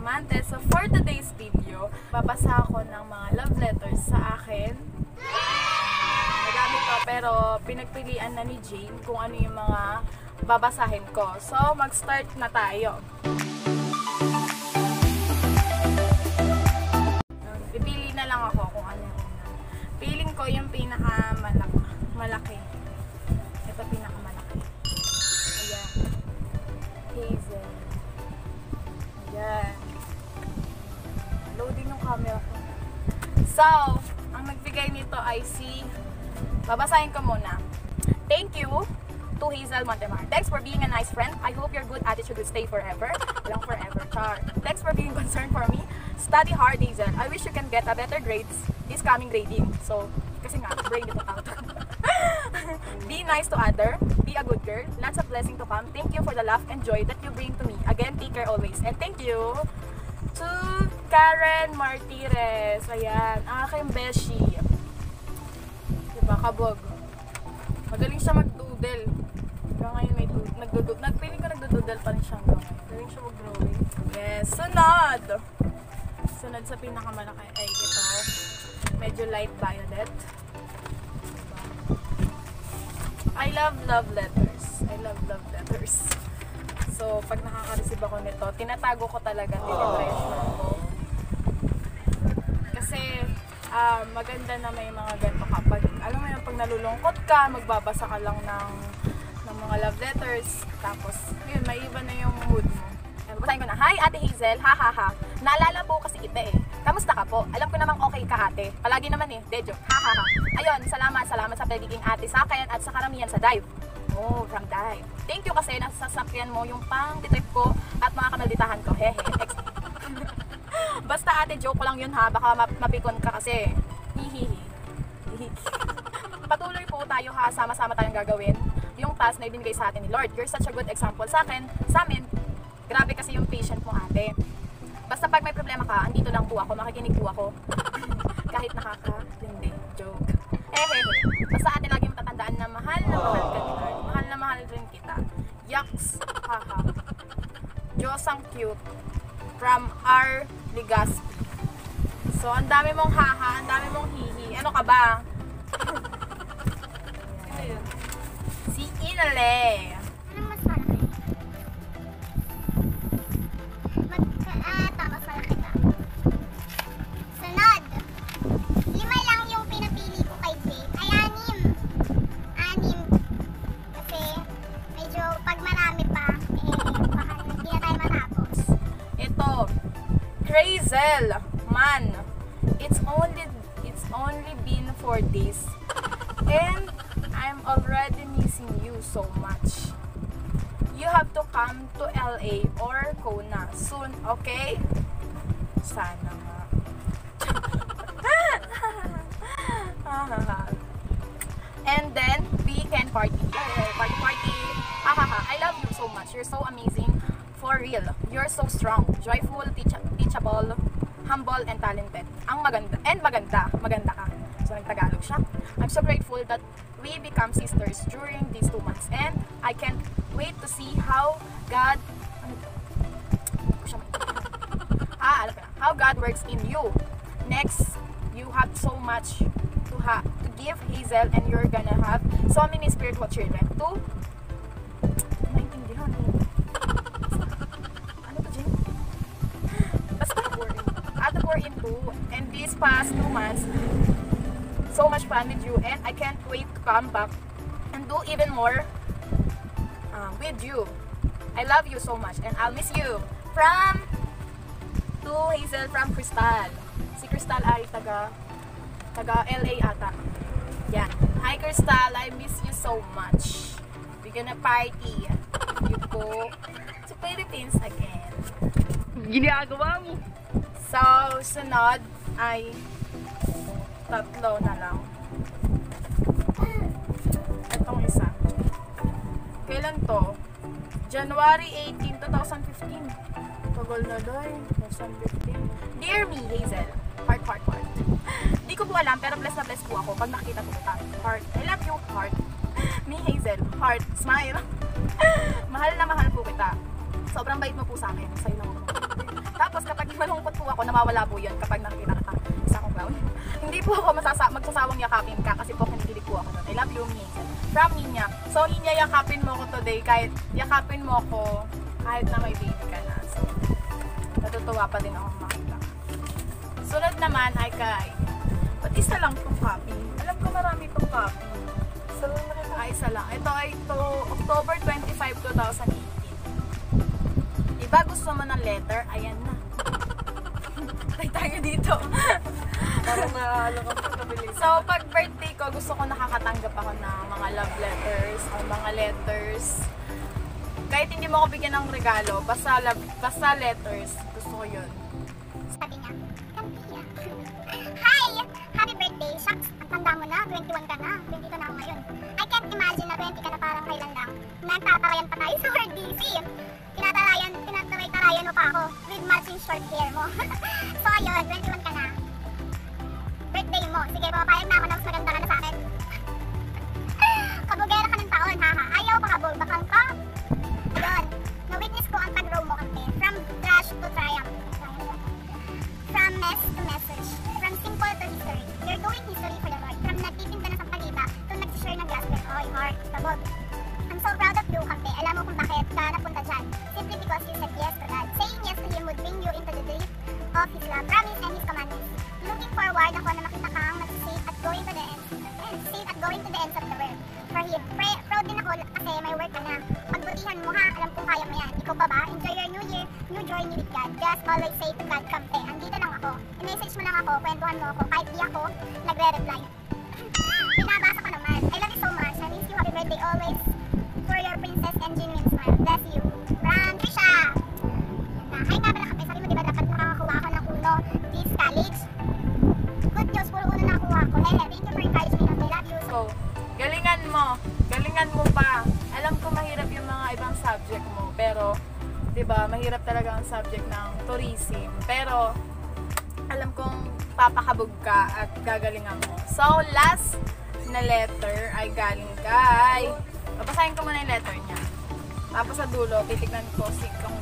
Diamante. So for today's video, babasa ako ng mga love letters sa akin. Madami to, pero pinagpilian na ni Jane kung ano yung mga babasahin ko. So mag-start na tayo. Pipili na lang ako kung ano yung feeling ko yung pinakamalaki. Ito pinakamalaki. Ayan. Hazel. Ayan. Loading yung camera ko. So, ang nagbigay nito ay babasahin ko muna. Thank you to Hazel Montemar. Thanks for being a nice friend. I hope your good attitude will stay forever. Walang forever, char. Thanks for being concerned for me. Study hard, Hazel. I wish you can get a better grades this coming grading. So, kasi nga, brain ito out. Be nice to other. Be a good girl. Lots of blessing to come. Thank you for the love and joy that you bring to me. Again, take care always. And thank you to Karen Martires. Ayan, aking beshi. Diba, kabog. Magaling siya mag-doodle. Hanggang ngayon may nagdoodle. Nagpiling ko nagdoodle pa rin siya hanggang ngayon. Magaling siya mag-drawing. Yes, sunod! Sunod sa pinakamalaki ay ito. Medyo light violet. Diba? I love love letters. I love love letters. So, pag nakaka-receive ako nito, tinatago ko talaga, tinitreasure ko. Kasi, maganda na may mga ganito kapag, alam mo yun, pag nalulungkot ka, magbabasa ka lang ng mga love letters. Tapos, yun, may iba na yung mood mo. Basahin ko na, hi Ate Hazel, ha ha ha. Naalala po kasi kita eh. Kamusta ka po? Alam ko namang okay ka ate. Palagi naman eh, dejo, ha ha ha. Ayun, salamat sa pagiging ate sa akin at sa karamihan sa dive. Oh, from dive. Thank you kasi nasasakyan mo yung pang-trip ko at mga kamalditahan ko. Hehe, basta ate, joke ko lang yun ha. Baka mapikon ka kasi. Hihihi. Patuloy po tayo ha. Sama-sama tayong gagawin yung task na ibinigay sa atin ni Lord. You're such a good example sa amin. Grabe kasi yung patient mo ate. Basta pag may problema ka, andito lang po ako, makikinig po ako. Kahit nakaka-lindi. Joke. Basta ate, lagi mo tatandaan na mahal ka ni Lord. Mahal na mahal rin kita. Yaks. Haha. Diyos ang cute. From R. Ligaspi. So, ang dami mong haha, ang dami mong hihi. Ano ka ba? Sino yun? Si Inale. Hazel, man, it's only been 4 days and I'm already missing you so much. You have to come to LA or Kona soon, okay? Sana nga. And then we can party. Party. I love you so much. You're so amazing. For real, you're so strong, joyful, teachable, humble, and talented. Maganda ka. So, nagtagalog siya. I'm so grateful that we become sisters during these 2 months. And I can't wait to see how God works in you. Next, you have so much to give Hazel, and you're gonna have so many spiritual children to into. And these past 2 months, so much fun with you, and I can't wait to come back and do even more with you. I love you so much and I'll miss you. To Hazel from Crystal. Si Crystal ay taga LA ata. Yeah. Hi Crystal, I miss you so much. We're gonna party. You go to Philippines again. Ginagawa mo. So, sunod ay 3 na lang. Itong isa. Kailan to? January 18, 2015. Tagal na doy. 2015. Dear me, Hazel. Heart. Di ko po alam, pero bless na bless po ako pag nakita ko kita. Heart. I love you, heart. Me, Hazel. Heart. Smile. Mahal na mahal po kita. Sobrang bait mo po sa akin. Sa'yo lang ako. Tapos kapag malungkot po ako, nawawala po yun kapag nakikita ka isa kong clown. Hindi po ako magsasawang yakapin ka kasi po kinikilig po ako doon. I love you, Hazel. From Ninya. So, Ninya, yakapin mo ko today. Kahit yakapin mo ko, kahit na may baby ka na. So, natutuwa pa din ako makita. Sunod naman ay kay, ba't isa lang itong copy? Alam ko marami itong copy. Isa lang nakita. Ay, isa lang. Ito ay October 25, 2018. Diba gusto mo ng letter? Ayan na. Try tayo dito. Parang naalala ko sa kabilis. So, pag birthday ko, gusto ko nakakatanggap ako ng mga love letters o mga letters. Kahit hindi mo ako bigyan ng regalo, basta letters, gusto ko yun. Sabi niya, Hi! Happy birthday! Shucks, ang tanda mo na, 21 ka na, 22 na ako ngayon. I can't imagine na 20 ka na parang kailan lang. Nagtatarayan pa tayo sa RDC. Tinataway-tarayan mo pa ako with matching short hair mo. So ayun, 21 ka na. Birthday mo. Sige, papayag na ako na mas maganda ka na sa akin. Kabugera ka ng taon, haha. Ayaw pa kabog, bakang ka. Ayun, na-witness ko ang pag-grow mo kami. From trash to triumph. From mess to message. From simple to history. You're doing history for the Lord. From nagtitinda na sa palita to nag-share ng gospel. Oy, heart, kabog. I'm so proud of you, Kampe. Alam mo kung bakit ka napunta dyan. Simply because you said yes to God. Saying yes to Him would bring you into the deep of His love, promise, and His commandments. Looking forward ako na makita kang mag-safe at going to the ends. Safe at going to the ends of the world. For Him. Proud din ako kasi may work ka na. Pagbutihan mo ha, alam kong kaya mo yan. Ikaw pa ba? Enjoy your new year, new journey with God. Just always say to God, Kampe, andito lang ako. I-message mo lang ako, kwentuhan mo ako, kahit di ako nagre-reply. Binabasa ko naman. I love you so much. I miss you. Happy birthday always. For your princess and genuine smile. Bless you. Ran, Trisha! Hi nga pala Kampe. Sabi mo diba dapat nakakakuha ako ng uno this college? Good news, puro uno nakakuha ko. Hey, thank you for encouraging me. I love you. So, galingan mo. Galingan mo pa. Alam ko mahirap yung mga ibang subject mo. Pero, di ba, mahirap talaga ang subject ng tourism. Pero, alam kong papakabog ka at gagalingan mo. So, last na letter ay galing kay... Babasahin ko muna yung letter niya. Tapos sa dulo, titignan ko kung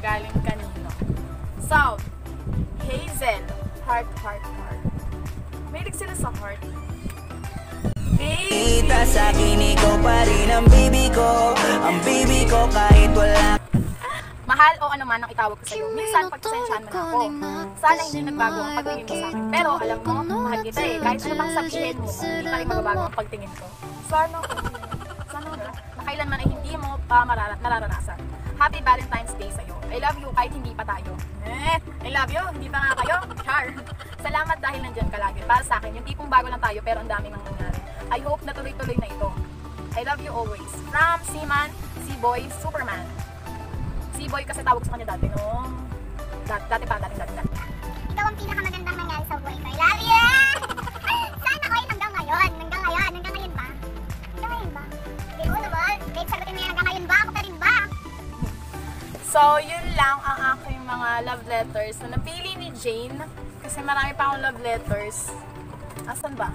galing kanino. So, Hazel. Heart, heart, heart. Mahilig sila sa heart. Kita sa akin, ikaw pa rin ang baby ko. Ang baby ko kahit wala. Mahal o ano man ang itawag ko sa'yo. Minsan, pagpasensyahan mo na ako. Sana hindi nagbago ang pagtingin mo sa akin. Pero alam mo, mahal kita eh. Kahit ano pang sabihin mo, hindi pa rin magbabago ang pagtingin ko. Sana na kailanman ay hindi mo pa nararanasan. Happy Valentine's Day sa'yo. I love you kahit hindi pa tayo. I love you, hindi pa nga kayo. Char. Salamat dahil nandyan ka lagi. Para sa akin, yung tipong bago lang tayo pero ang dami nang nangyari. I hope na tuloy-tuloy na ito. I love you always. From Seaman, Seaboy, Superman. Seaboy kasi tawag sa kanya dati nung... Dati. Ikaw ang pinakamagandang nangyari sa buhay ko. I love you! Sana ko yun hanggang ngayon. Hanggang ngayon ba? Babe, ano ba? Babe, sagutin mo yan hanggang ngayon ba? Ako pa rin ba? So, yun lang ang aking mga love letters na napili ni Jane. Kasi marami pa akong love letters. Asan ba?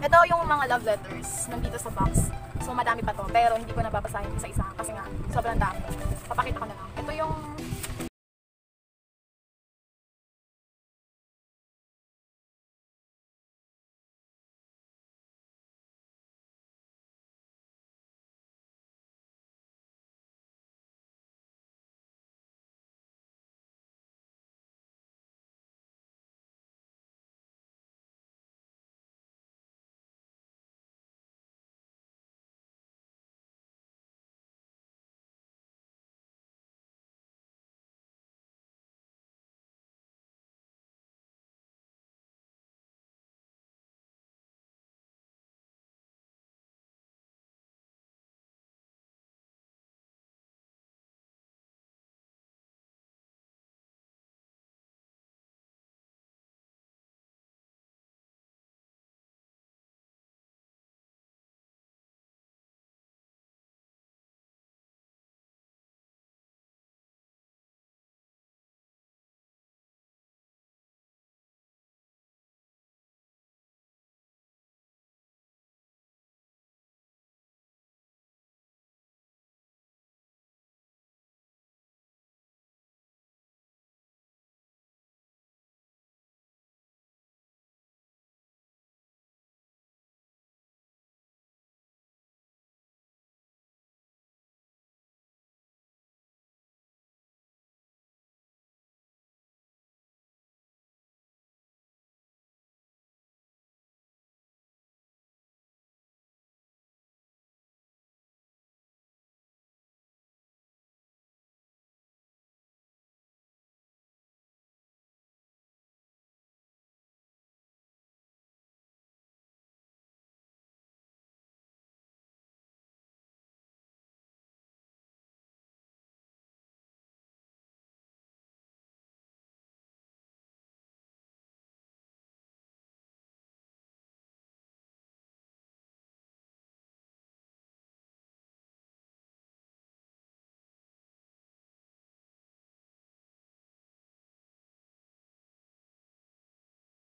Ito yung mga love letters nandito sa box. So, madami pa to. Pero hindi ko na babasahin isa-isa kasi nga, sobrang dami. Papakita ko na lang. Ito yung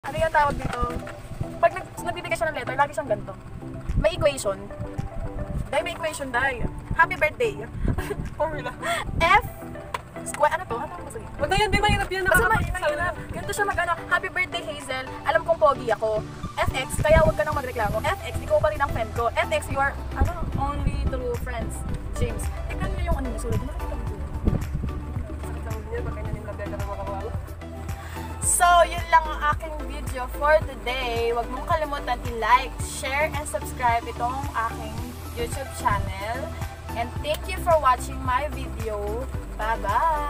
Ano yung tawag dito? Pag nagbibigay siya ng letter, lagi siyang ganito. May equation. Dahil may equation, dahil. Happy birthday. Formula. F square, ano to? Ano ba sige? Wag na yan, di mahirap yan. Basta mahirap. Ganito siya mag-ano, happy birthday Hazel, alam kong pogi ako. FX, kaya huwag ka nang magreklamo. FX, ikaw pa rin ang friend ko. FX, you are, only true friends. James, tignan niyo yung ano niya, sulat. Nakakita mo sulat. Tawag niya, pag ganyan yung labyan ka na makawala. So, yun lang ang aking video for today. Huwag mong kalimutan i-like, share, and subscribe itong aking YouTube channel. And thank you for watching my video. Bye-bye!